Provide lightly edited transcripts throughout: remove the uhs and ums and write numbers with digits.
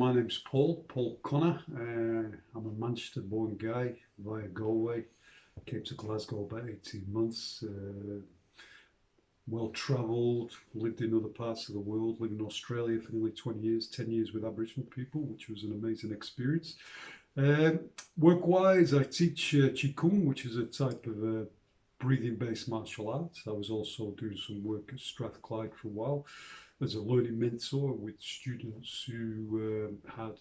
my name's Paul Connor. I'm a Manchester-born guy via Galway. Came to Glasgow about 18 months. Well-travelled, lived in other parts of the world, lived in Australia for nearly 20 years, 10 years with Aboriginal people, which was an amazing experience. Work-wise, I teach Qigong, which is a type of breathing-based martial arts. I was also doing some work at Strathclyde for a while as a learning mentor with students who had,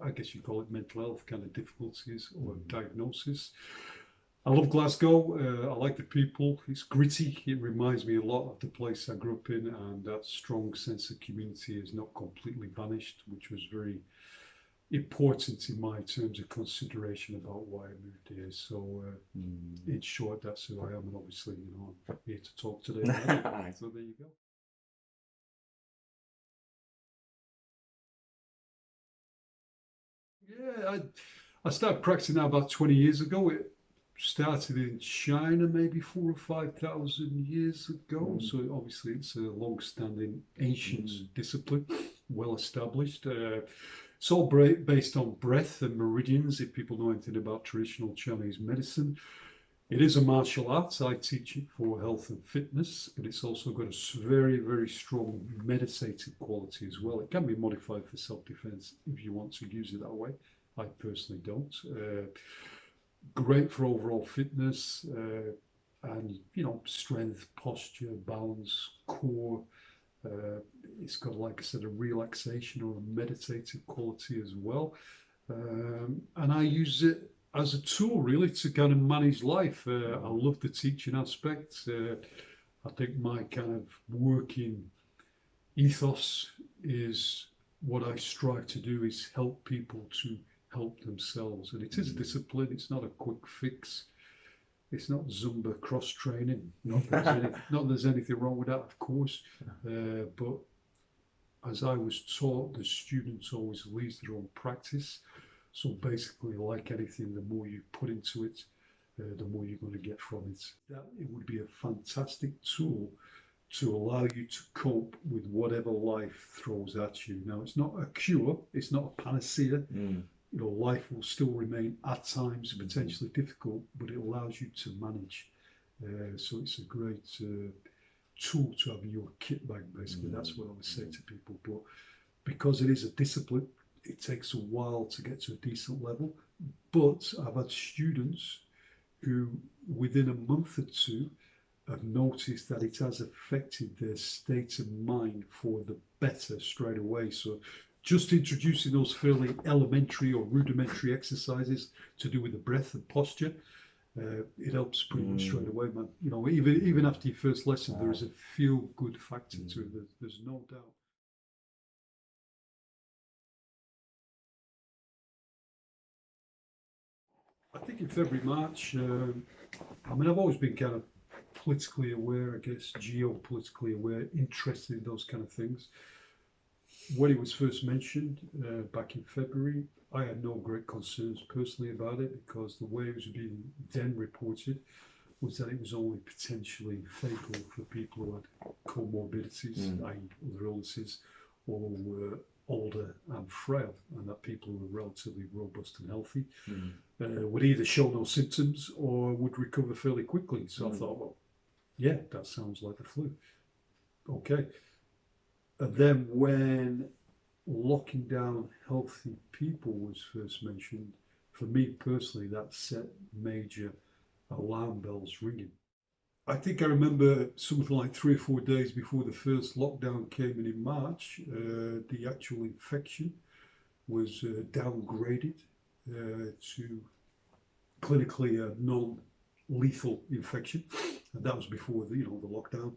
I guess you call it mental health kind of difficulties or diagnosis. I love Glasgow. I like the people. It's gritty. It reminds me a lot of the place I grew up in, and that strong sense of community is not completely vanished, which was very important in my terms of consideration about why I moved here. So, in short, that's who I am, and obviously, I'm here to talk today. So there you go. Yeah, I started practicing now about 20 years ago. It started in China maybe 4,000 or 5,000 years ago. So obviously it's a long-standing ancient discipline, well established. It's all based on breath and meridians. If people know anything about traditional Chinese medicine, it is a martial art. I teach it for health and fitness, but it's also got a very, very strong meditative quality as well. It can be modified for self-defense if you want to use it that way. I personally don't. Great for overall fitness and strength, posture, balance, core. It's got, like I said, a relaxation or a meditative quality as well. And I use it as a tool really to kind of manage life. I love the teaching aspect. I think my kind of working ethos is what I strive to do is help people to help themselves. And it is a discipline. It's not a quick fix. It's not Zumba cross training. Not that there's anything wrong with that, of course. But as I was taught, the students always lead their own practice. So basically, like anything, the more you put into it, the more you're going to get from it. It would be a fantastic tool to allow you to cope with whatever life throws at you. Now, it's not a cure. It's not a panacea. Life will still remain at times potentially difficult, but it allows you to manage. So it's a great tool to have in your kit bag, basically. That's what I would say to people. But because it is a discipline, it takes a while to get to a decent level. But I've had students who, within a month or two, have noticed that it has affected their state of mind for the better straight away. So just introducing those fairly elementary or rudimentary exercises to do with the breath and posture, it helps pretty much straight away, man. Even after your first lesson, there is a feel-good factor to it. There's no doubt. I think in February, March, I've always been kind of politically aware, I guess, geopolitically aware, interested in those kind of things. When it was first mentioned back in February, I had no great concerns personally about it because the way it was being then reported was that it was only potentially fatal for people who had comorbidities, i.e. other illnesses, or were older and frail, and that people who were relatively robust and healthy would either show no symptoms or would recover fairly quickly. So I thought, well, yeah, that sounds like the flu. Okay. And then when locking down healthy people was first mentioned, for me personally, that set major alarm bells ringing. I think I remember something like 3 or 4 days before the first lockdown came in March, the actual infection was downgraded to clinically a non-lethal infection, and that was before the lockdown.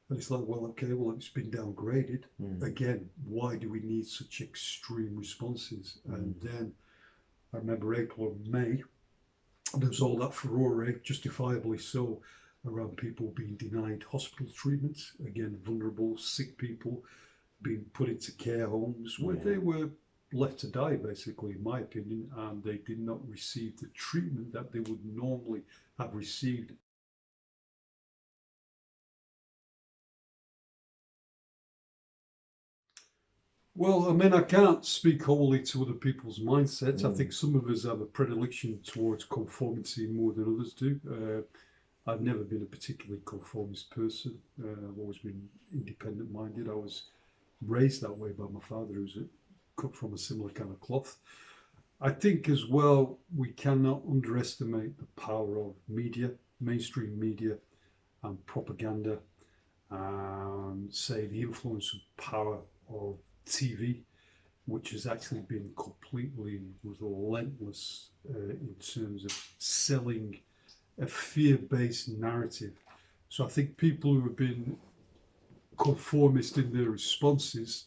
And it's like, well, okay, well, it's been downgraded. Again, why do we need such extreme responses? And then I remember April or May, there was all that furore, justifiably so, around people being denied hospital treatment. Again, vulnerable, sick people being put into care homes where they were left to die, basically, in my opinion, and they did not receive the treatment that they would normally have received. Well, I mean, I can't speak wholly to other people's mindsets. I Mm. think some of us have a predilection towards conformity more than others do. I've never been a particularly conformist person. I've always been independent minded. I was raised that way by my father, who's cut from a similar kind of cloth. I think as well, we cannot underestimate the power of media, mainstream media, and propaganda, and say the influence and power of TV, which has actually been completely relentless in terms of selling a fear-based narrative. So I think people who have been conformist in their responses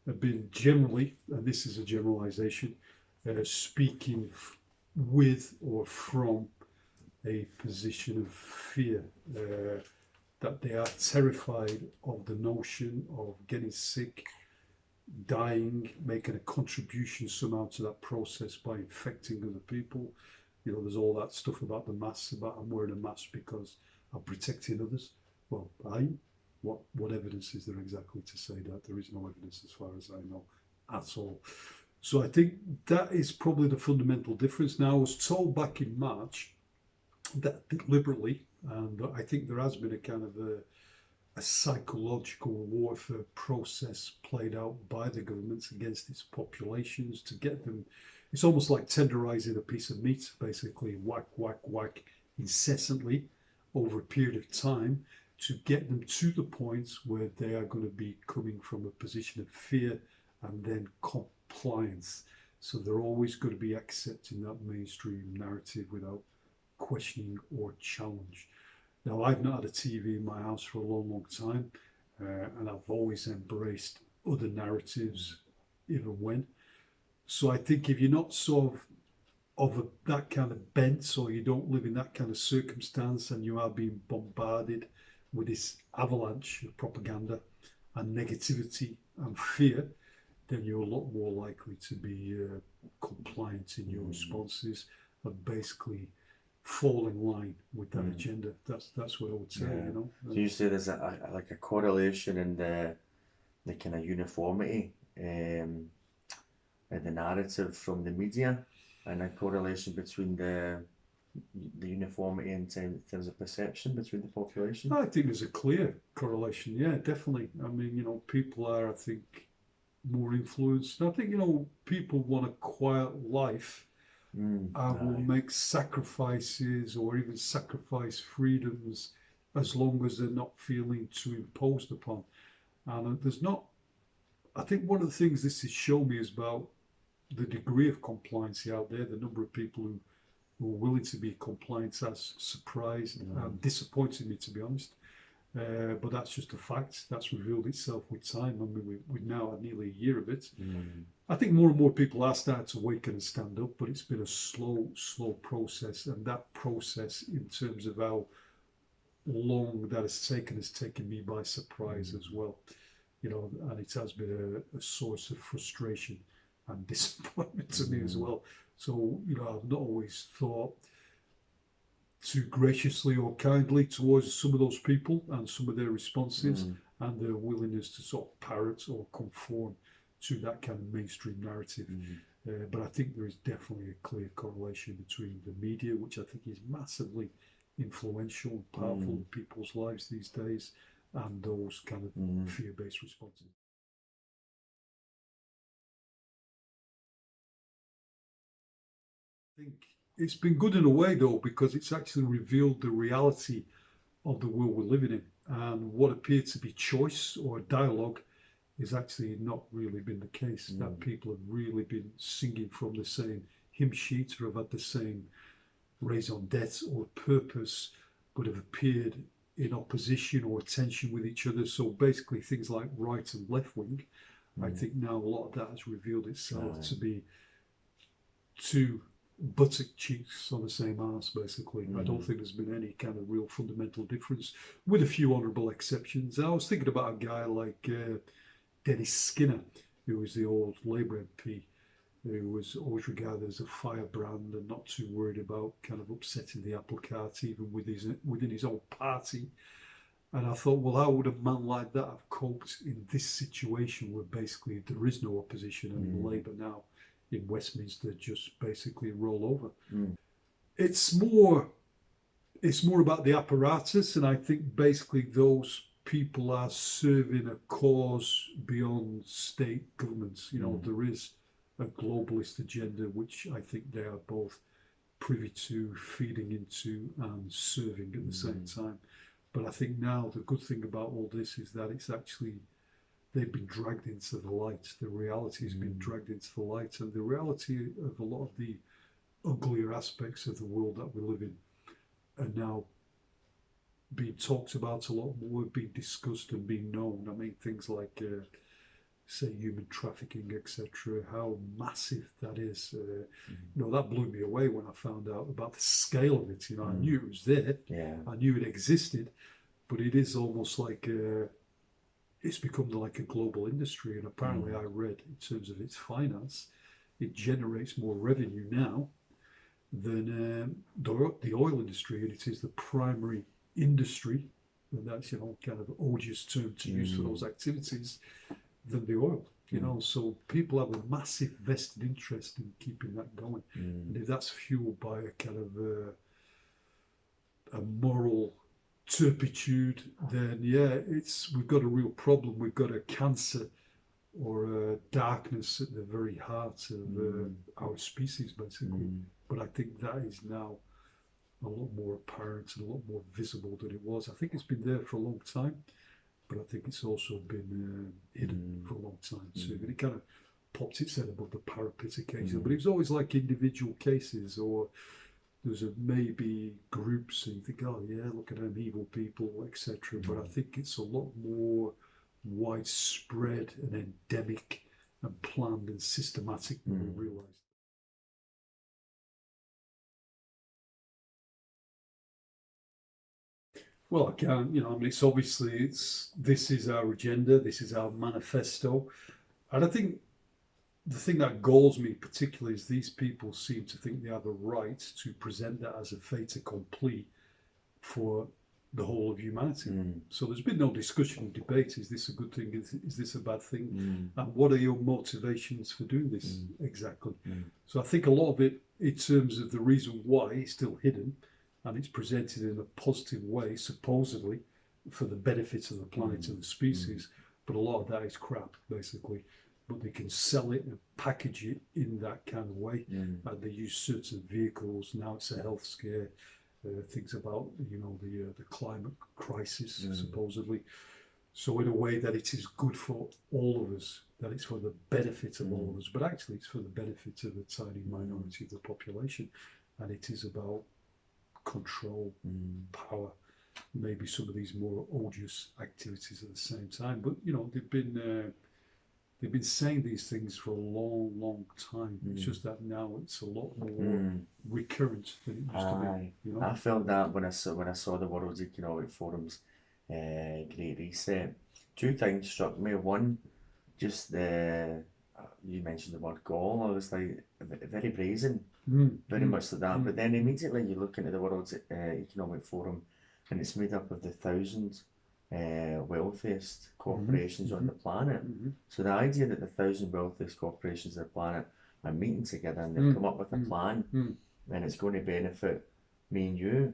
have been generally, and this is a generalization, speaking with or from a position of fear, that they are terrified of the notion of getting sick, dying, making a contribution somehow to that process by infecting other people. You know, there's all that stuff about the masks, about I'm wearing a mask because I'm protecting others. Well, what evidence is there exactly to say that? There is no evidence as far as I know at all. So I think that is probably the fundamental difference. Now, I was told back in March that deliberately, and I think there has been a kind of a psychological warfare process played out by the governments against its populations to get them. It's almost like tenderizing a piece of meat, basically, whack, whack, whack, incessantly over a period of time to get them to the point where they are going to be coming from a position of fear and then compliance. So they're always going to be accepting that mainstream narrative without questioning or challenge. Now, I've not had a TV in my house for a long, long time, and I've always embraced other narratives, even when. So I think if you're not sort of that kind of bent, or you don't live in that kind of circumstance, and you are being bombarded with this avalanche of propaganda and negativity and fear, then you're a lot more likely to be compliant in your Mm. responses and basically fall in line with that Mm. agenda. That's what I would say. Yeah. You know. So you say there's like a correlation in the kind of uniformity in the narrative from the media, and a correlation between the uniformity in terms of perception between the population. I think there's a clear correlation. Yeah, definitely. I mean, you know, people are, I think, more influenced. I think, you know, people want a quiet life Mm. and will Aye. make sacrifices or even sacrifice freedoms as long as they're not feeling too imposed upon. And there's not, I think one of the things this has shown me is about the degree of compliance out there, the number of people who are willing to be compliant has surprised Mm. and disappointed me, to be honest. But that's just a fact. That's revealed itself with time. I mean, we've now had nearly a year of it. Mm. I think more and more people are starting to awaken and stand up, but it's been a slow, slow process. And that process, in terms of how long that has taken me by surprise Mm. as well. You know, and it has been a source of frustration and disappointment to me as Mm. well. So, you know, I've not always thought too graciously or kindly towards some of those people and some of their responses Mm. and their willingness to sort of parrot or conform to that kind of mainstream narrative. Mm. But I think there is definitely a clear correlation between the media, which I think is massively influential and powerful Mm. in people's lives these days, and those kind of Mm. fear based responses. I think it's been good in a way, though, because it's actually revealed the reality of the world we're living in. And what appeared to be choice or dialogue is actually not really been the case. That Mm. people have really been singing from the same hymn sheet or have had the same raison d'etre or purpose, but have appeared in opposition or tension with each other. So basically, things like right and left wing, I Mm. think now a lot of that has revealed itself Aye. to be two buttock cheeks on the same arse, basically. I don't Mm. think there's been any kind of real fundamental difference, with a few honourable exceptions. I was thinking about a guy like Dennis Skinner, who was the old Labour MP, who was always regarded as a firebrand and not too worried about kind of upsetting the apple cart, even with within his own party. And I thought, well, how would a man like that have coped in this situation where basically there is no opposition and Labour now in Westminster just basically roll over? It's more about the apparatus, and I think basically those people are serving a cause beyond state governments. You know, there is a globalist agenda which I think they are both privy to, feeding into, and serving at the same time. But I think now the good thing about all this is that it's actually, they've been dragged into the light. The reality has been dragged into the light, and the reality of a lot of the uglier aspects of the world that we live in are now being talked about a lot more, being discussed and being known. I mean, things like, say, human trafficking, etc., how massive that is. You know, that blew me away when I found out about the scale of it. You know, I knew it was there, I knew it existed, but it is almost like it's become like a global industry. And apparently, I read in terms of its finance, it generates more revenue now than the oil industry, and it is the primary industry, and that's, you know, kind of an odious term to use for those activities, than the oil. You know, so people have a massive vested interest in keeping that going, and if that's fueled by a kind of a moral turpitude, then yeah, we've got a real problem. We've got a cancer or a darkness at the very heart of our species, basically. But I think that is now a lot more apparent and a lot more visible than it was. I think it's been there for a long time, but I think it's also been hidden for a long time too. And it kind of popped its head above the parapet occasionally, but it was always like individual cases, or there's maybe groups, and you think, oh yeah, look at them evil people, etc. But I think it's a lot more widespread and endemic and planned and systematic than we realise. Well, I can't, you know, I mean, it's obviously, this is our agenda, this is our manifesto. And I think the thing that galls me particularly is these people seem to think they have a right to present that as a fait accompli for the whole of humanity. So there's been no discussion, debate. Is this a good thing? Is this a bad thing? And what are your motivations for doing this exactly? So I think a lot of it, in terms of the reason why, is still hidden, and it's presented in a positive way, supposedly, for the benefit of the planet and the species. But a lot of that is crap, basically. But they can sell it and package it in that kind of way. And they use certain vehicles. Now it's a health scare. Things about, you know, the climate crisis, supposedly. So in a way that it is good for all of us, that it's for the benefit of all of us. But actually it's for the benefit of a tiny minority of the population. And it is about control, power, maybe some of these more odious activities at the same time. But you know, they've been saying these things for a long, long time. It's just that now it's a lot more recurrent than it used to be. You know? I felt that when I saw the World Economic Forum's Great Reset. Two things struck me. One, just you mentioned the word gall. I was like, very brazen, very much like that. But then immediately you look into the World Economic Forum, and it's made up of the 1,000 wealthiest corporations on the planet. So the idea that the 1,000 wealthiest corporations on the planet are meeting together and they've come up with a plan and it's going to benefit me and you,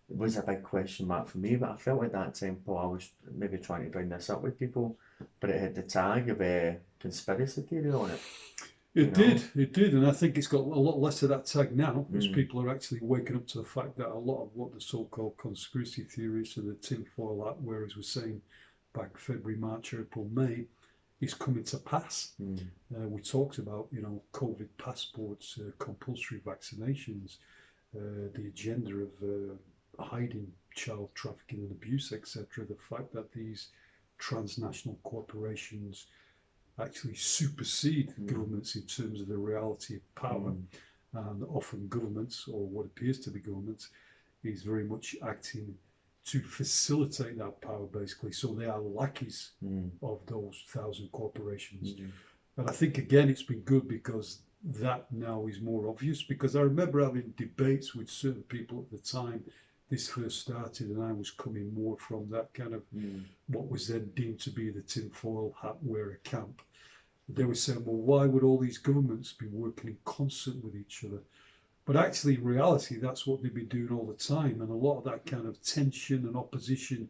it was a big question mark for me. But I felt at that time, Paul, I was maybe trying to bring this up with people, but it had the tag of a conspiracy theory on it. It did, and I think it's got a lot less of that tag now, as people are actually waking up to the fact that a lot of what the so-called conspiracy theories and the tinfoil hat, whereas we're saying back February, March, April, May, is coming to pass. We talked about, you know, COVID passports, compulsory vaccinations, the agenda of hiding child trafficking and abuse, etc. The fact that these transnational corporations actually supersede governments in terms of the reality of power, and often governments, or what appears to be governments, is very much acting to facilitate that power, basically. So they are lackeys of those 1,000 corporations. And I think again it's been good because that now is more obvious, because I remember having debates with certain people at the time this first started, and I was coming more from that kind of what was then deemed to be the tinfoil hat wearer camp. They were saying, well, why would all these governments be working in concert with each other? But actually, in reality, that's what they've been doing all the time. And a lot of that kind of tension and opposition,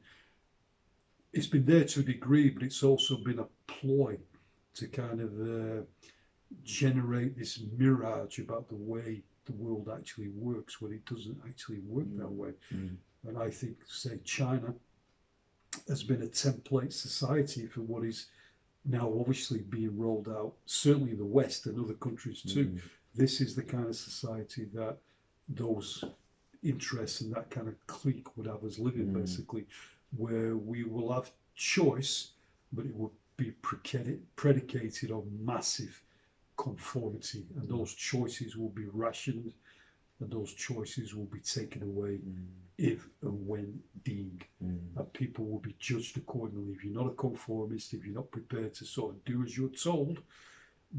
it's been there to a degree, but it's also been a ploy to kind of generate this mirage about the way the world actually works, when it doesn't actually work that way. And I think, say, China has been a template society for what is now obviously being rolled out, certainly in the West and other countries too. This is the kind of society that those interests and that kind of clique would have us live in, basically, where we will have choice, but it will be predicated on massive conformity, and those choices will be rationed, and those choices will be taken away if and when deemed, and people will be judged accordingly. If you're not a conformist, if you're not prepared to sort of do as you're told,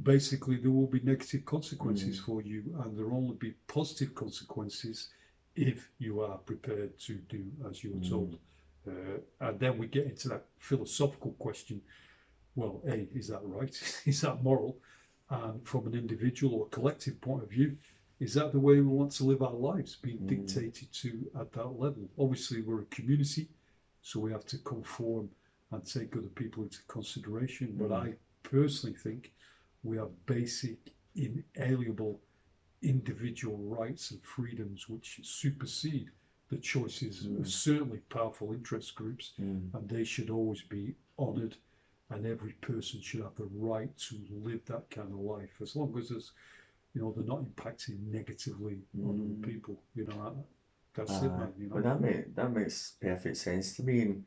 basically there will be negative consequences for you, and there will only be positive consequences if you are prepared to do as you're told. And then we get into that philosophical question, well, A, is that right? Is that moral? And from an individual or collective point of view, is that the way we want to live our lives, being dictated to at that level? Obviously, we're a community, so we have to conform and take other people into consideration. But I personally think we have basic, inalienable individual rights and freedoms which supersede the choices of certainly powerful interest groups, and they should always be honoured, and every person should have the right to live that kind of life, as long as there's, you know, they're not impacting negatively on other people. You know, that's it, man. You know? But that makes perfect sense to me, and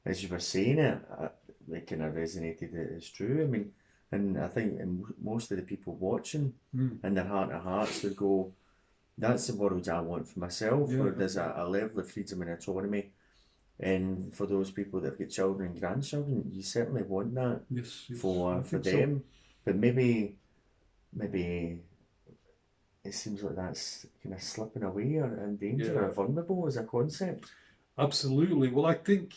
as you were saying it, it kind of resonated. It's true. I mean, and I think most of the people watching, in their heart of hearts, would go, that's the world I want for myself, where there's a level of freedom and autonomy. And for those people that have got children and grandchildren, you certainly want that for them. So. But maybe it seems like that's kind of slipping away or in danger or vulnerable as a concept. Absolutely. Well, I think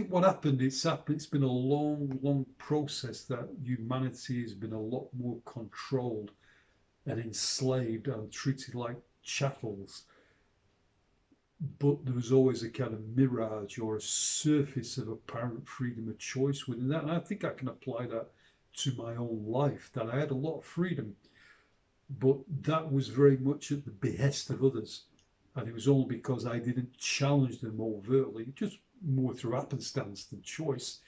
what happened, it's been a long process that humanity has been a lot more controlled and enslaved and treated like chattels. But there was always a kind of mirage or a surface of apparent freedom of choice within that. And I think I can apply that to my own life, that I had a lot of freedom, but that was very much at the behest of others. And it was only because I didn't challenge them overtly, just more through happenstance than choice,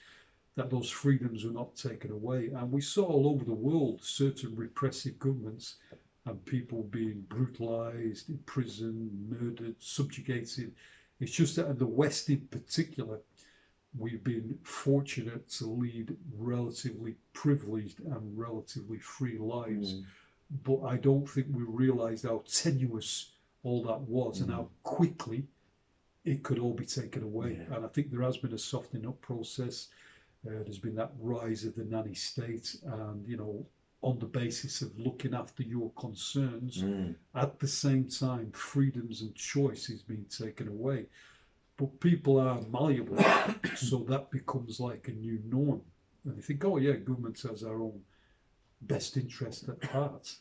that those freedoms were not taken away. And we saw all over the world certain repressive governments and people being brutalized, imprisoned, murdered, subjugated. It's just that in the West in particular, we've been fortunate to lead relatively privileged and relatively free lives. But I don't think we realized how tenuous all that was and how quickly it could all be taken away. And I think there has been a softening up process. There's been that rise of the nanny state, and, you know, on the basis of looking after your concerns, at the same time, freedoms and choice is being taken away. But people are malleable, so that becomes like a new norm. And they think, oh yeah, government has our own best interest at heart.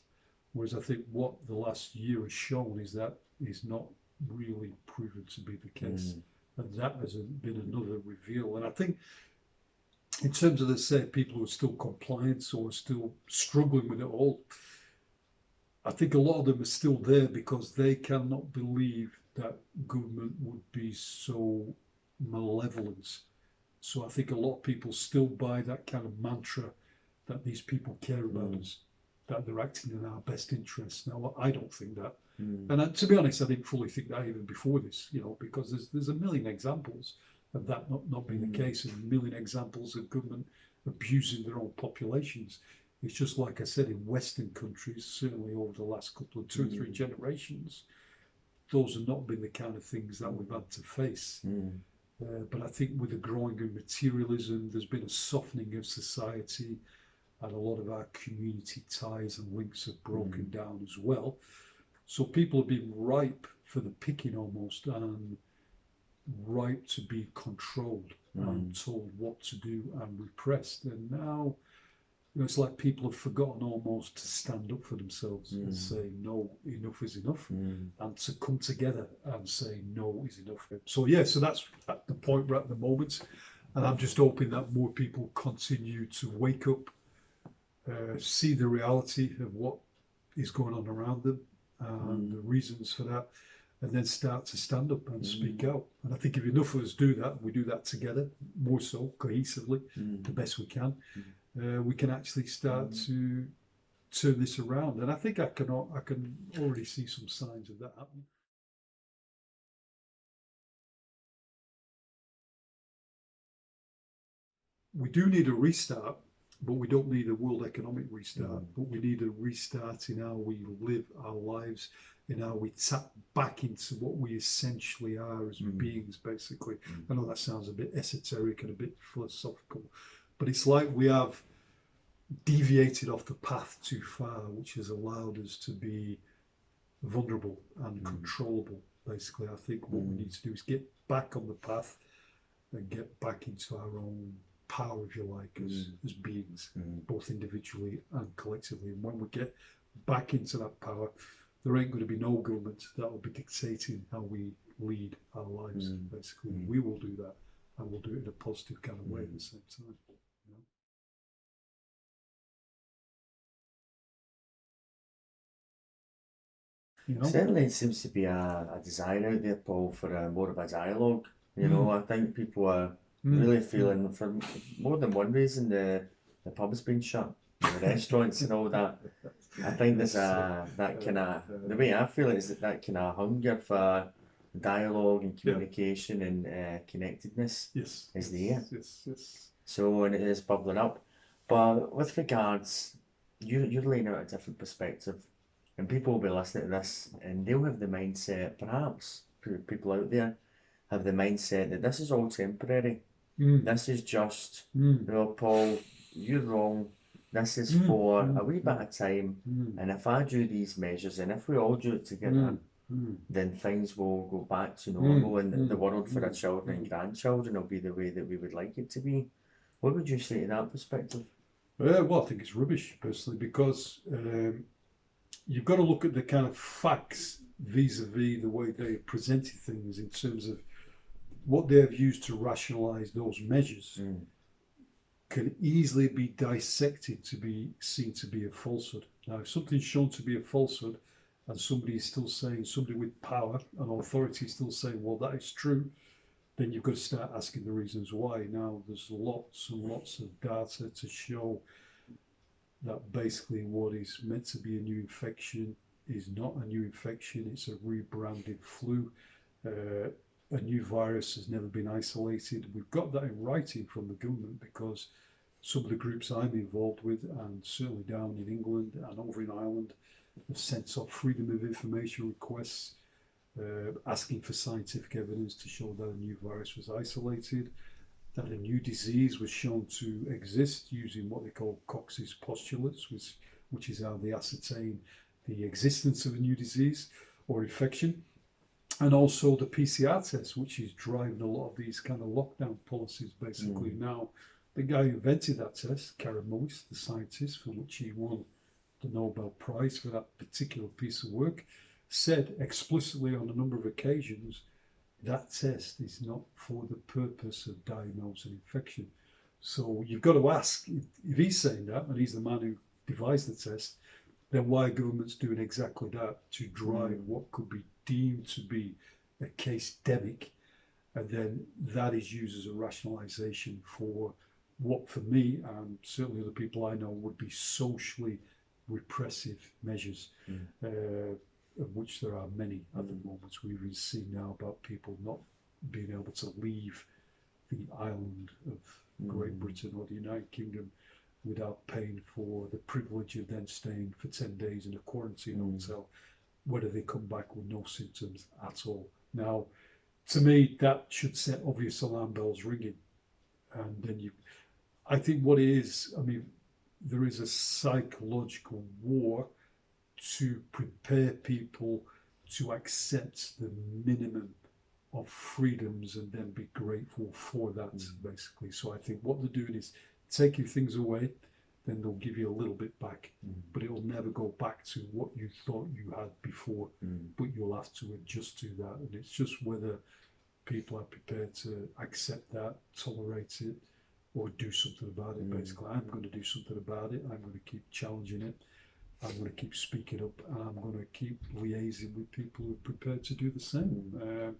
Whereas I think what the last year has shown is that is not really proven to be the case. And that has been another reveal. And I think in terms of, let's say, people who are still compliant or are still struggling with it all, I think a lot of them are still there because they cannot believe that government would be so malevolent. So I think a lot of people still buy that kind of mantra that these people care about us, that they're acting in our best interests. Now, I don't think that. And to be honest, I didn't fully think that even before this, you know, because there's a million examples of that not being the case, and a million examples of government abusing their own populations. It's just like I said, in Western countries, certainly over the last couple of 2 or 3 generations, those have not been the kind of things that we've had to face. But I think with the growing of materialism, there's been a softening of society, and a lot of our community ties and links have broken down as well. So people have been ripe for the picking almost, and right to be controlled and told what to do and repressed. And now, it's like people have forgotten almost to stand up for themselves and say, no, enough is enough, and to come together and say, no is enough. So, yeah, so that's at the point we're at the moment. And I'm just hoping that more people continue to wake up, see the reality of what is going on around them and the reasons for that, and then start to stand up and speak out. And I think if enough of us do that, we do that together, more so cohesively, the best we can, we can actually start to turn this around. And I think I can already see some signs of that happening. We do need a restart, but we don't need a world economic restart. But we need a restart in how we live our lives, in how we tap back into what we essentially are as beings, basically. I know that sounds a bit esoteric and a bit philosophical, but it's like we have deviated off the path too far, which has allowed us to be vulnerable and controllable. Basically, I think what we need to do is get back on the path and get back into our own power, if you like, as beings, both individually and collectively. And when we get back into that power, there ain't going to be no government that will be dictating how we lead our lives. Basically, we will do that, and we'll do it in a positive kind of way at the same time. Certainly, it seems to be a desire out there, Paul, for more of a dialogue. I think people are really feeling, for more than one reason, the pub's been shut, the restaurants and all that. I think there's that kind of, the way I feel it is that kind of hunger for dialogue and communication and connectedness is there. So, and it is bubbling up. But with regards, you're laying out a different perspective, and people will be listening to this and they'll have the mindset, perhaps people out there have the mindset that this is all temporary. This is just, Paul, you're wrong. This is for a wee bit of time, and if I do these measures and if we all do it together, then things will go back to normal, and the world for our children and grandchildren will be the way that we would like it to be. What would you say to that perspective? Well, I think it's rubbish, personally, because you've got to look at the kind of facts vis-a-vis the way they presented things in terms of what they have used to rationalise those measures. Can easily be dissected to be seen to be a falsehood. Now, if something's shown to be a falsehood and somebody is still saying, somebody with power and authority is still saying, well, that is true, then you've got to start asking the reasons why. Now, there's lots and lots of data to show that basically what is meant to be a new infection is not a new infection, it's a rebranded flu. A new virus has never been isolated. We've got that in writing from the government because some of the groups I'm involved with, and certainly down in England and over in Ireland, have sent off freedom of information requests asking for scientific evidence to show that a new virus was isolated, that a new disease was shown to exist using what they call Koch's postulates, which is how they ascertain the existence of a new disease or infection. And also the PCR test, which is driving a lot of these kind of lockdown policies, basically. Now, the guy who invented that test, Karen Mullis, the scientist, for which he won the Nobel Prize for that particular piece of work, said explicitly on a number of occasions that test is not for the purpose of diagnosing infection. So you've got to ask, if he's saying that, and he's the man who devised the test, then why are governments doing exactly that to drive what could be deemed to be a case-demic, and then that is used as a rationalisation for what, for me and certainly other people I know, would be socially repressive measures, of which there are many at the moment. We've even seen now about people not being able to leave the island of Great Britain or the United Kingdom without paying for the privilege of then staying for 10 days in a quarantine hotel, whether they come back with no symptoms at all. Now, to me, that should set obvious alarm bells ringing. And then I think what it is, I mean, there is a psychological war to prepare people to accept the minimum of freedoms and then be grateful for that, basically. So I think what they're doing is taking things away, then they'll give you a little bit back, but it'll never go back to what you thought you had before, but you'll have to adjust to that. And it's just whether people are prepared to accept that, tolerate it, or do something about it, basically. I'm going to do something about it. I'm going to keep challenging it. I'm going to keep speaking up, and I'm going to keep liaising with people who are prepared to do the same.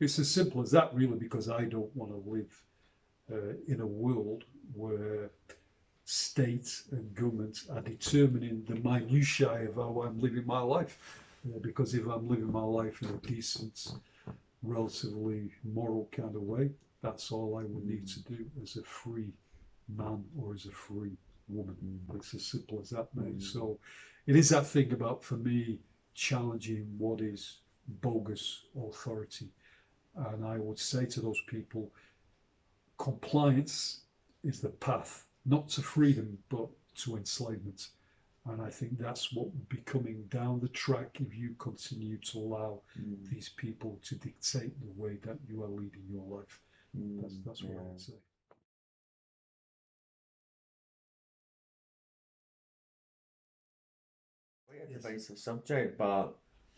It's as simple as that, really, because I don't want to live in a world where states and governments are determining the minutiae of how I'm living my life. Because if I'm living my life in a decent, relatively moral kind of way, that's all I would need to do as a free man or as a free woman. It's as simple as that, mate. So it is that thing about, for me, challenging what is bogus authority. And I would say to those people, compliance is the path, not to freedom, but to enslavement. And I think that's what will be coming down the track if you continue to allow these people to dictate the way that you are leading your life. That's what I would say. Quite a divisive subject, but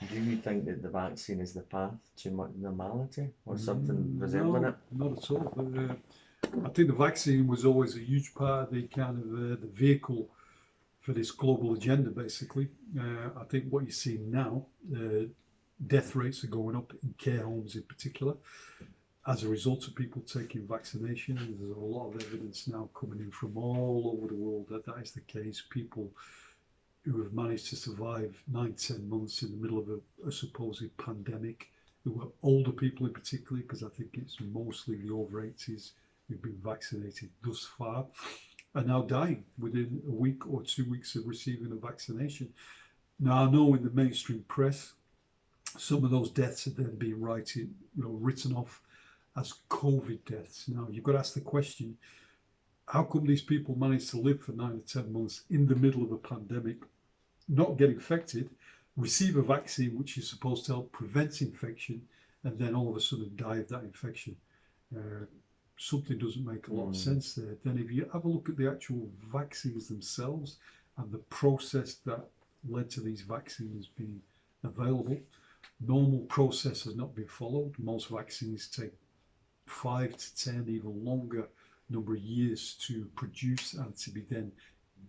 do you think that the vaccine is the path to normality or something resembling it? Not at all. I think the vaccine was always a huge part of the kind of the vehicle for this global agenda, basically. I think what you see now, death rates are going up in care homes in particular as a result of people taking vaccination. There's a lot of evidence now coming in from all over the world that that is the case. People who have managed to survive 9-10 months in the middle of a supposed pandemic, who are older people in particular, because I think it's mostly the over 80s who've been vaccinated thus far, are now dying within a week or 2 weeks of receiving a vaccination. Now, I know in the mainstream press, some of those deaths have then been written off as COVID deaths. Now, you've got to ask the question, how come these people manage to live for 9 to 10 months in the middle of a pandemic, not get infected, receive a vaccine which is supposed to help prevent infection, and then all of a sudden die of that infection? Something doesn't make a lot of sense there. Then if you have a look at the actual vaccines themselves and the process that led to these vaccines being available, normal process has not been followed. Most vaccines take 5 to 10, even longer number of years to produce and to be then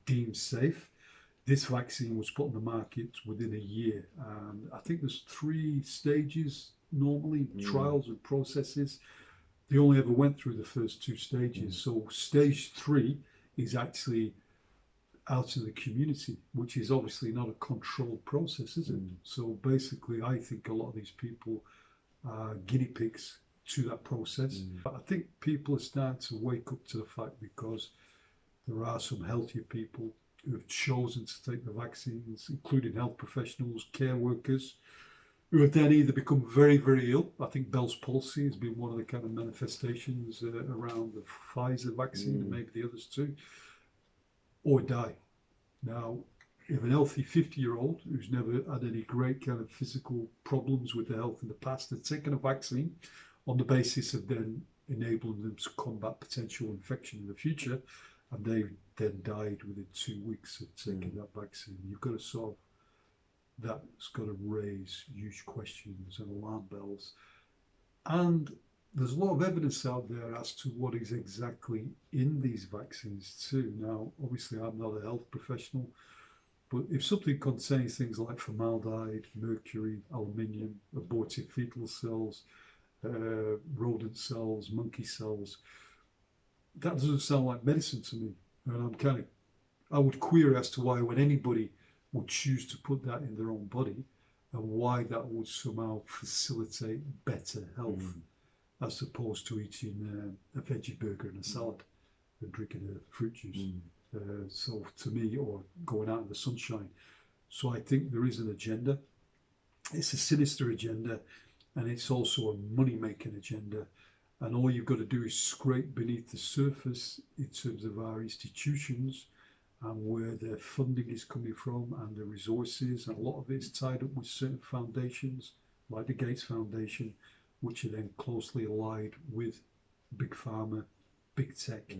deemed safe. This vaccine was put on the market within a year. And I think there's 3 stages normally, trials and processes. They only ever went through the first 2 stages. So stage 3 is actually out in the community, which is obviously not a controlled process, is it? So basically, I think a lot of these people are guinea pigs to that process. But I think people are starting to wake up to the fact, because there are some healthier people who have chosen to take the vaccines, including health professionals, care workers, who have then either become very, very ill. I think Bell's palsy has been one of the kind of manifestations around the Pfizer vaccine, and maybe the others too, or die. Now, if an healthy 50-year-old who's never had any great kind of physical problems with their health in the past had taken a vaccine on the basis of then enabling them to combat potential infection in the future, and they then died within 2 weeks of taking that vaccine, you've got to solve that's got to raise huge questions and alarm bells. And there's a lot of evidence out there as to what is exactly in these vaccines too. Now, obviously, I'm not a health professional, but if something contains things like formaldehyde, mercury, aluminium, aborted fetal cells, rodent cells, monkey cells, that doesn't sound like medicine to me. And I would query as to why would anybody would choose to put that in their own body, and why that would somehow facilitate better health, as opposed to eating a veggie burger and a salad and drinking a fruit juice. So to me, or going out in the sunshine. So I think there is an agenda. It's a sinister agenda, and it's also a money-making agenda. And all you've got to do is scrape beneath the surface in terms of our institutions and where their funding is coming from and the resources, and a lot of it is tied up with certain foundations, like the Gates Foundation, which are then closely allied with big pharma, big tech,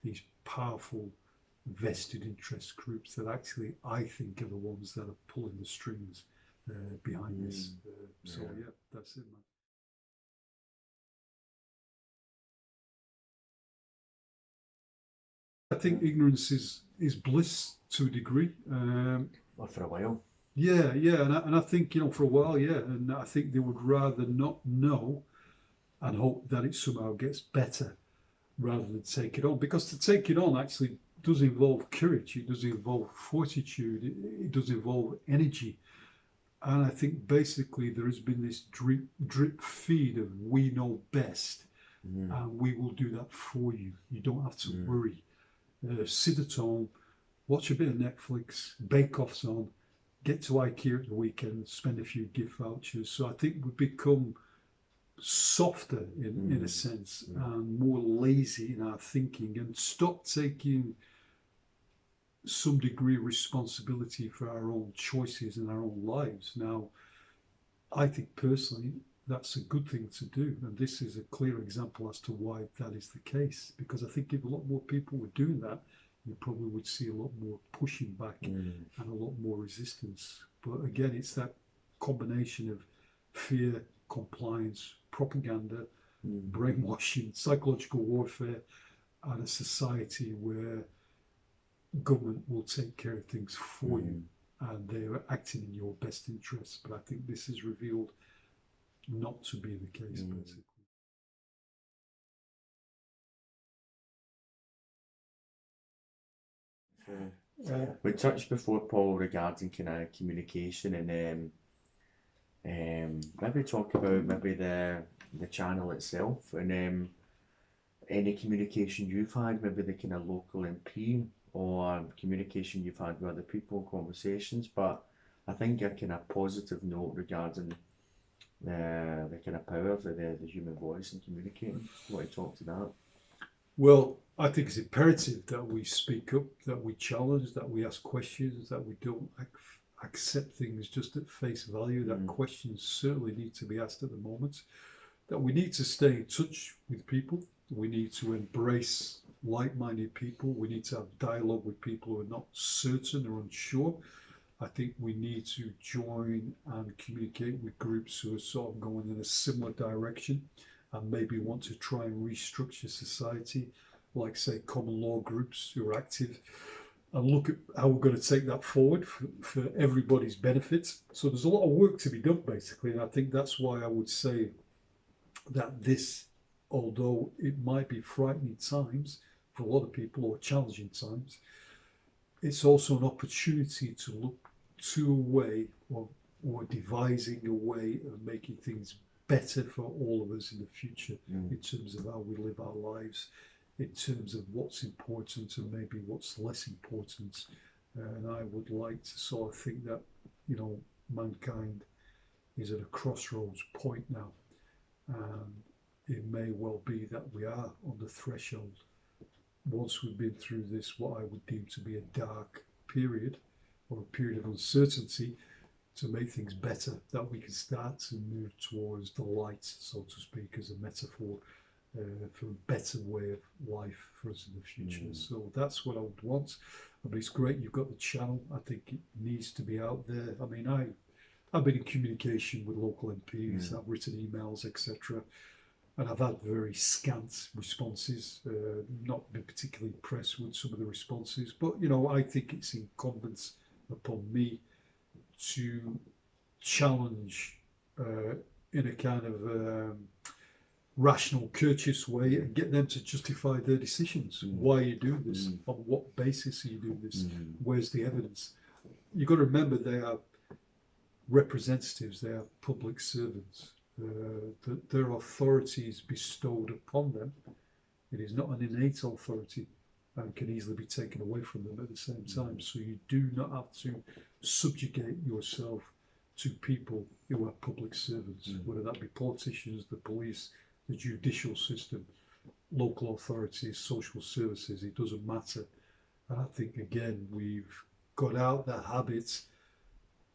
these powerful vested interest groups that actually I think are the ones that are pulling the strings behind this. So yeah, that's it, man. I think ignorance is bliss to a degree. Well, for a while. Yeah, yeah, and I think for a while, yeah, and I think they would rather not know and hope that it somehow gets better rather than take it on, because to take it on actually does involve courage, it does involve fortitude, it does involve energy, and I think basically there has been this drip feed of we know best, and we will do that for you. You don't have to worry. Sit at home, watch a bit of Netflix, Bake Off's on, get to IKEA at the weekend, spend a few gift vouchers. So I think we've become softer in a sense and more lazy in our thinking and stop taking some degree of responsibility for our own choices and our own lives. Now, I think personally that's a good thing to do. And this is a clear example as to why that is the case. Because I think if a lot more people were doing that, you probably would see a lot more pushing back and a lot more resistance. But again, it's that combination of fear, compliance, propaganda, brainwashing, psychological warfare, and a society where government will take care of things for you and they're acting in your best interests. But I think this is revealed not to be the case, basically. We touched before, Paul, regarding kind of communication and maybe talk about maybe the channel itself and any communication you've had, maybe the kind of local MP or communication you've had with other people, conversations. But I think a kind of positive note regarding the kind of power of the human voice and communicating. You want to talk to that? Well, I think it's imperative that we speak up, that we challenge, that we ask questions, that we don't accept things just at face value, that questions certainly need to be asked at the moment, that we need to stay in touch with people, we need to embrace like-minded people, we need to have dialogue with people who are not certain or unsure. I think we need to join and communicate with groups who are sort of going in a similar direction and maybe want to try and restructure society, like say common law groups who are active, and look at how we're going to take that forward for everybody's benefit. So there's a lot of work to be done, basically, and I think that's why I would say that this, although it might be frightening times for a lot of people or challenging times, it's also an opportunity to look to a way or devising a way of making things better for all of us in the future in terms of how we live our lives, in terms of what's important and maybe what's less important. And I would like to sort of think that, mankind is at a crossroads point now. And it may well be that we are on the threshold once we've been through this, what I would deem to be a dark period or a period of uncertainty, to make things better, that we can start to move towards the light, so to speak, as a metaphor for a better way of life for us in the future. So that's what I would want. I mean, it's great you've got the channel. I think it needs to be out there. I mean, I've been in communication with local MPs, I've written emails, etc. And I've had very scant responses, not been particularly impressed with some of the responses. But, I think it's incumbent upon me to challenge in a kind of rational, courteous way and get them to justify their decisions. Why are you doing this? On what basis are you doing this? Where's the evidence? You've got to remember they are representatives, they are public servants. Their authority is bestowed upon them. It is not an innate authority and can easily be taken away from them at the same time. So you do not have to subjugate yourself to people who are public servants, whether that be politicians, the police, the judicial system, local authorities, social services, it doesn't matter. And I think, again, we've got out the habit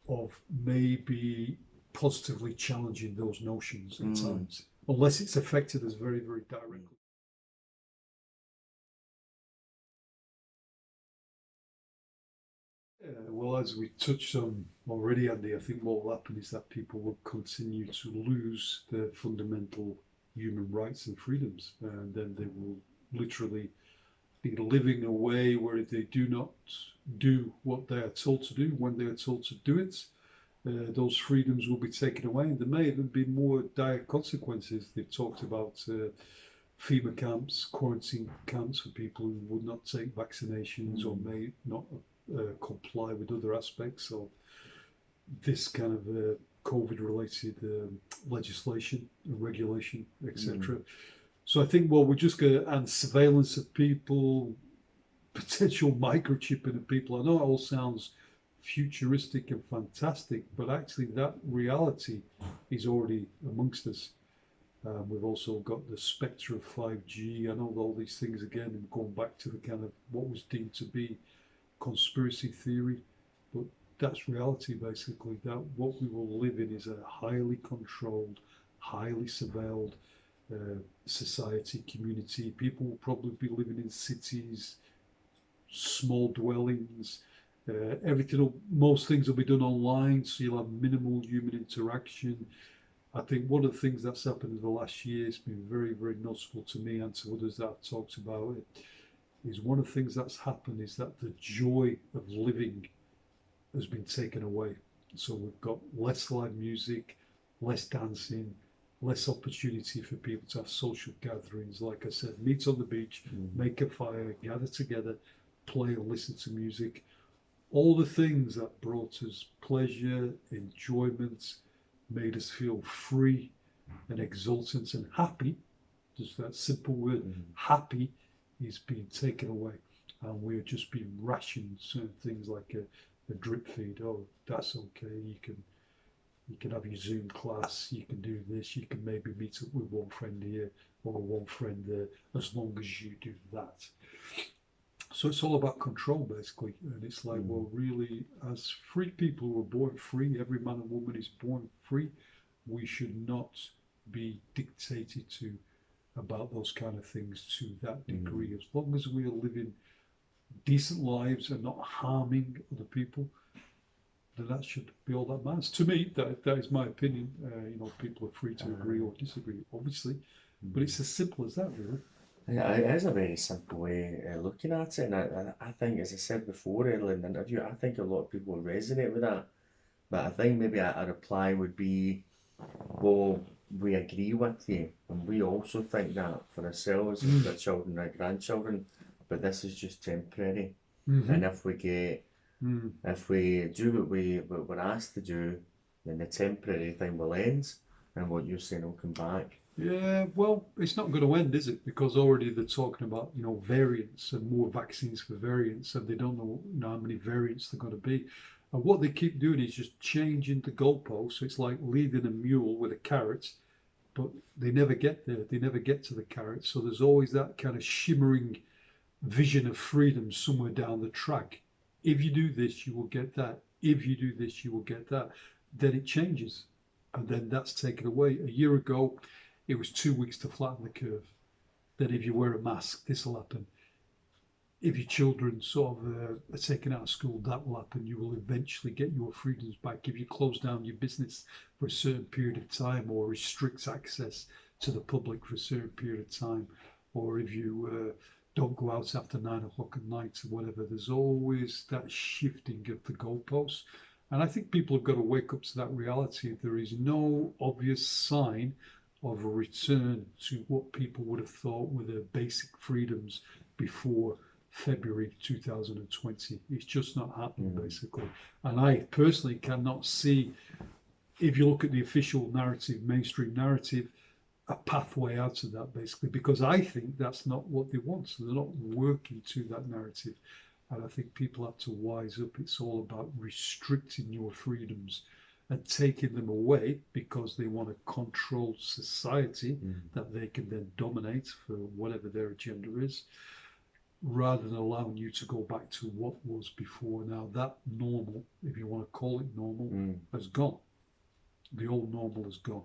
of maybe positively challenging those notions at times, unless it's affected us very, very directly. Well, as we touched on already, Andy, I think what will happen is that people will continue to lose their fundamental human rights and freedoms, and then they will literally be living a way where they do not do what they are told to do when they are told to do it. Those freedoms will be taken away, and there may even be more dire consequences. They've talked about FEMA camps, quarantine camps for people who would not take vaccinations or may not comply with other aspects of this kind of COVID-related legislation and regulation, etc. So I think, well, we're just going to, and surveillance of people, potential microchipping of people. I know it all sounds futuristic and fantastic, but actually that reality is already amongst us. We've also got the spectre of 5G. I know all these things again, and going back to the kind of what was deemed to be conspiracy theory, but that's reality basically. That what we will live in is a highly controlled, highly surveilled society, community. People will probably be living in cities, small dwellings. Most things will be done online, so you'll have minimal human interaction. I think one of the things that's happened in the last year has been very, very noticeable to me and to others that I've talked about it. Is one of the things that's happened is that the joy of living has been taken away. So we've got less live music, less dancing, less opportunity for people to have social gatherings. Like I said, meet on the beach, make a fire, gather together, play and listen to music. All the things that brought us pleasure, enjoyment, made us feel free and exultant and happy, just that simple word, happy, is being taken away. And we're just being rationed certain things like a drip feed. Oh, that's okay. You can have your Zoom class. You can do this. You can maybe meet up with one friend here or one friend there, as long as you do that. So it's all about control, basically. And it's like, well, really, as free people who are born free, every man and woman is born free. We should not be dictated to about those kind of things to that degree. As long as we are living decent lives and not harming other people, then that should be all that matters. To me, that is my opinion. People are free to agree or disagree, obviously, but it's as simple as that, really. Yeah, it is a very simple way of looking at it, and I think, as I said before earlier in the interview, I think a lot of people resonate with that. But I think maybe a reply would be, well, we agree with you, and we also think that for ourselves, our children, our grandchildren, but this is just temporary. And if we do what we're asked to do, then the temporary thing will end, and what you're saying will come back. Yeah, well, it's not going to end, is it? Because already they're talking about, variants and more vaccines for variants, and they don't know, how many variants they're going to be. And what they keep doing is just changing the goalposts. So it's like leading a mule with a carrot, but they never get there. They never get to the carrot. So there's always that kind of shimmering vision of freedom somewhere down the track. If you do this, you will get that. If you do this, you will get that. Then it changes. And then that's taken away. A year ago, it was 2 weeks to flatten the curve. Then if you wear a mask, this will happen. If your children sort of are taken out of school, that will happen. You will eventually get your freedoms back. If you close down your business for a certain period of time or restrict access to the public for a certain period of time, or if you don't go out after 9 o'clock at night or whatever, there's always that shifting of the goalposts. And I think people have got to wake up to that reality. There is no obvious sign of a return to what people would have thought were their basic freedoms before February 2020. It's just not happening, basically. And I personally cannot see, if you look at the official narrative, mainstream narrative, a pathway out of that, basically, because I think that's not what they want. So they're not working to that narrative. And I think people have to wise up. It's all about restricting your freedoms and taking them away because they want to control society that they can then dominate for whatever their agenda is. rather than allowing you to go back to what was before. Now that normal, if you want to call it normal, has gone. The old normal has gone.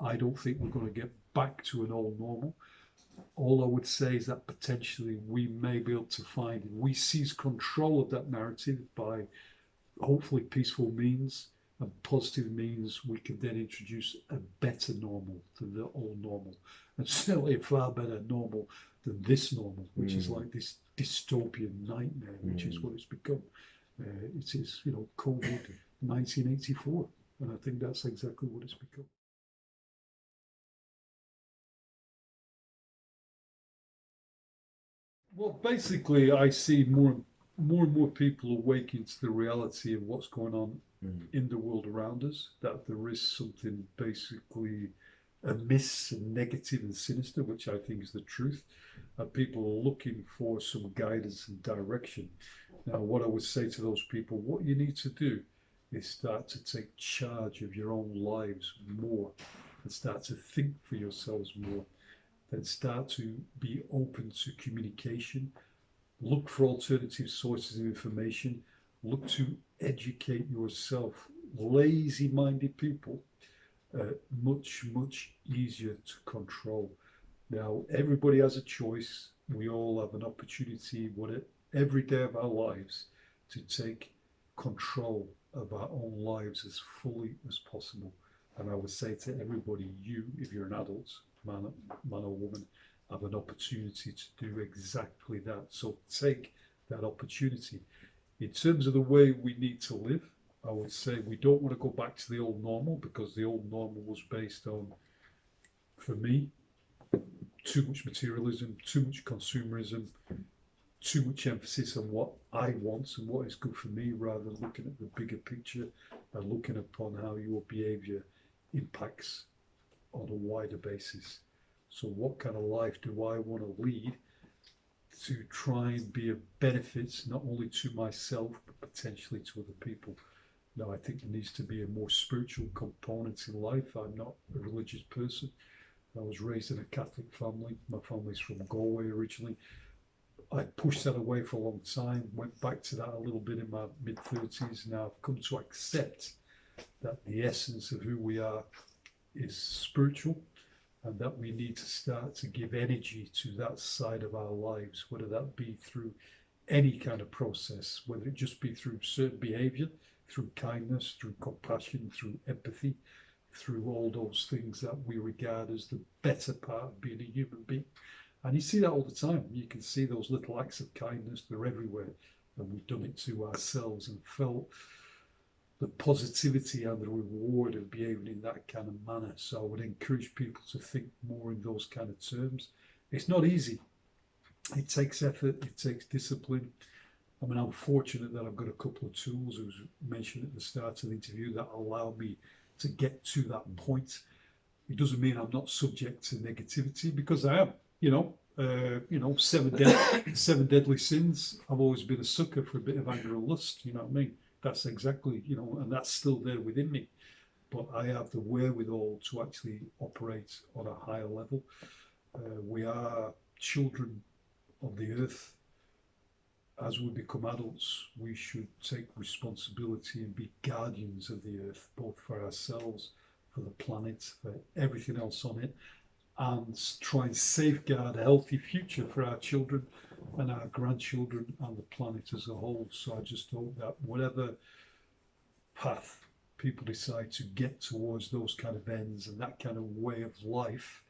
I don't think we're going to get back to an old normal. All I would say is that potentially we may be able to find, if we seize control of that narrative by hopefully peaceful means and positive means, we can then introduce a better normal than the old normal, and certainly a far better normal than this normal, which is like this dystopian nightmare, which is what it's become. It is, you know, COVID 1984, and I think that's exactly what it's become. Well, basically, I see and more people awakening to the reality of what's going on in the world around us, that there is something basically amiss and negative and sinister, which I think is the truth. And people are looking for some guidance and direction. Now, what I would say to those people, what you need to do is start to take charge of your own lives more and start to think for yourselves more. Then start to be open to communication, look for alternative sources of information, look to educate yourself. Lazy-minded people, much easier to control. Now, everybody has a choice. We all have an opportunity, every day of our lives, to take control of our own lives as fully as possible. And I would say to everybody, you, if you're an adult, man or woman, have an opportunity to do exactly that. So take that opportunity. In terms of the way we need to live, I would say we don't want to go back to the old normal, because the old normal was based on, for me, too much materialism, too much consumerism, too much emphasis on what I want and what is good for me, rather than looking at the bigger picture and looking upon how your behavior impacts on a wider basis. So what kind of life do I want to lead to try and be of benefits not only to myself but potentially to other people? Now, I think there needs to be a more spiritual component in life. I'm not a religious person. I was raised in a Catholic family. My family's from Galway originally. I pushed that away for a long time, went back to that a little bit in my mid-30s. Now I've come to accept that the essence of who we are is spiritual, and that we need to start to give energy to that side of our lives, whether that be through any kind of process, whether it just be through certain behavior, through kindness, through compassion, through empathy, through all those things that we regard as the better part of being a human being. And you see that all the time. You can see those little acts of kindness, they're everywhere. And we've done it to ourselves and felt the positivity and the reward of behaving in that kind of manner. So I would encourage people to think more in those kind of terms. It's not easy. It takes effort, it takes discipline. I mean, I'm fortunate that I've got a couple of tools, as mentioned at the start of the interview, that allow me to get to that point. It doesn't mean I'm not subject to negativity, because I am. Seven deadly sins. I've always been a sucker for a bit of anger and lust. You know what I mean? That's exactly, and that's still there within me. But I have the wherewithal to actually operate on a higher level. We are children of the earth. As we become adults, we should take responsibility and be guardians of the earth, both for ourselves, for the planet, for everything else on it, and try and safeguard a healthy future for our children and our grandchildren and the planet as a whole. So I just hope that whatever path people decide to get towards those kind of ends and that kind of way of life,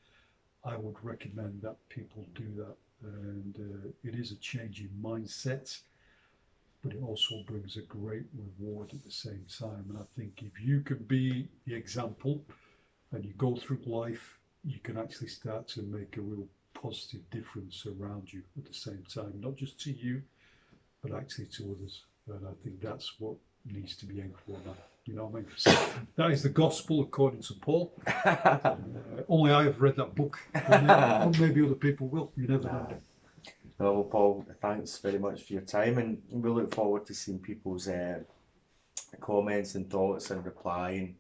I would recommend that people do that. And it is a change in mindset, but it also brings a great reward at the same time. And I think if you can be the example and you go through life, you can actually start to make a real positive difference around you at the same time, not just to you, but actually to others. And I think that's what needs to be aimed for now. You know what I mean? So that is the gospel according to Paul. Only I have read that book. Or maybe other people will. You never know. Well, Paul, thanks very much for your time, and we look forward to seeing people's comments and thoughts and replying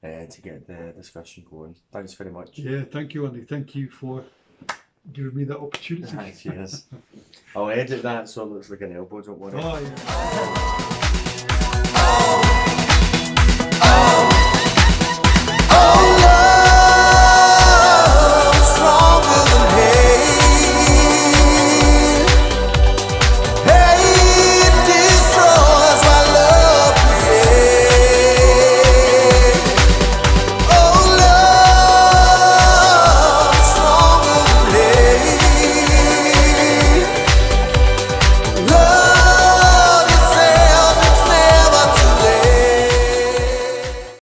to get the discussion going. Thanks very much. Yeah, thank you, Andy. Thank you for giving me that opportunity. Cheers. I'll edit that so it looks like an elbow, don't worry. Oh, yeah.